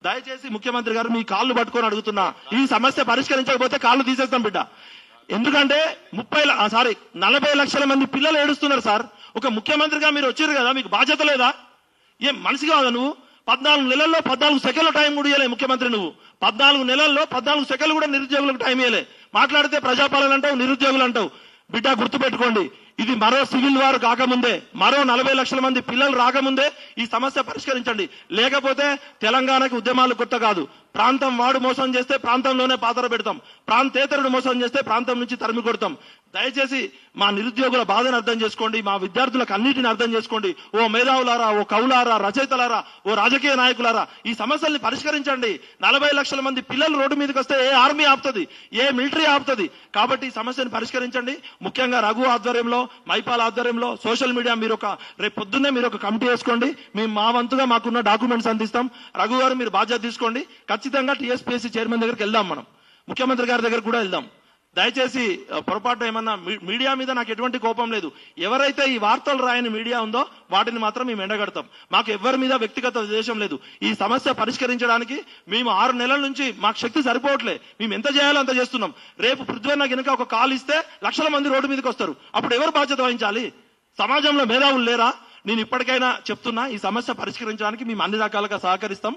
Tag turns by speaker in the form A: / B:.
A: దయచేసి ముఖ్యమంత్రి గారు మీ కాళ్ళు పట్టుకొని అడుగుతున్నా, ఈ సమస్య పరిష్కరించకపోతే కాళ్ళు తీసేస్తాం బిడ్డ. ఎందుకంటే 40 లక్షల మంది పిల్లలు ఏడుస్తున్నారు సార్. ఒక ముఖ్యమంత్రిగా మీరు వచ్చారు కదా, మీకు బాధ్యత లేదా? ఏం మనిషి కాదా నువ్వు? 14 నెలల్లో 14 సెకండ్ల టైం కూడా ఇవ్వలే ముఖ్యమంత్రి నువ్వు. 14 నెలల్లో 14 సెకండ్లు కూడా నిరుద్యోగులకు టైం ఇవ్వలే. మాట్లాడితే ప్రజాపాలన అంటావు, నిరుద్యోగులు అంటావు. బిడ్డ గుర్తుపెట్టుకోండి, ఇది మరో సివిల్ వార్ కాకముందే, మరో 40 లక్షల మంది పిల్లలు రాకముందే ఈ సమస్య పరిష్కరించండి. లేకపోతే తెలంగాణకి ఉద్యమాలు కొత్త కాదు. ప్రాంతం వాడు మోసం చేస్తే ప్రాంతంలోనే పాతర పెడతాం, ప్రాంతేతరుడు మోసం చేస్తే ప్రాంతం నుంచి తరిమి కొడతాం. దయచేసి మా నిరుద్యోగుల బాధను అర్థం చేసుకోండి, మా విద్యార్థులకు అన్నిటిని అర్థం చేసుకోండి. ఓ మేధావులారా, ఓ కవులారా, రచయితలారా, ఓ రాజకీయ నాయకులారా, ఈ సమస్యల్ని పరిష్కరించండి. 40 లక్షల మంది పిల్లలు రోడ్డు మీదకి వస్తే ఏ ఆర్మీ ఆపుతుంది, ఏ మిలిటరీ ఆపుతుంది? కాబట్టి ఈ సమస్యను పరిష్కరించండి. ముఖ్యంగా రఘు ఆధ్వర్యంలో, మైపాల్ ఆధ్వర్యంలో, సోషల్ మీడియా రేపు పొద్దున్నే మీరు ఒక కమిటీ వేసుకోండి. మేము మా వంతుగా మాకున్న డాక్యుమెంట్స్ అందిస్తాం. రఘు గారు మీరు బాధ్యత తీసుకోండి. ఖచ్చితంగా టీఎస్పీఎస్సీ చైర్మన్ దగ్గరికి వెళ్దాం, మనం ముఖ్యమంత్రి గారి దగ్గర కూడా వెళ్దాం. దయచేసి పొరపాటు ఏమన్నా, మీడియా మీద నాకు ఎటువంటి కోపం లేదు. ఎవరైతే ఈ వార్తలు రాయని మీడియా ఉందో వాటిని మాత్రం మేము ఎండగడతాం. మాకు ఎవరి మీద వ్యక్తిగత ద్వేషం లేదు. ఈ సమస్య పరిష్కరించడానికి మేము 6 నెలల నుంచి మాకు శక్తి సరిపోవట్లే. మేము ఎంత చేయాలో అంత చేస్తున్నాం. రేపు పృథ్వన్న కనుక ఒక కాల్ ఇస్తే లక్షల మంది రోడ్డు మీదకి వస్తారు. అప్పుడు ఎవరు బాధ్యత వహించాలి? సమాజంలో మేధావులు లేరా? నేను ఇప్పటికైనా చెప్తున్నా, ఈ సమస్య పరిష్కరించడానికి మేము అన్ని రకాలుగా సహకరిస్తాం.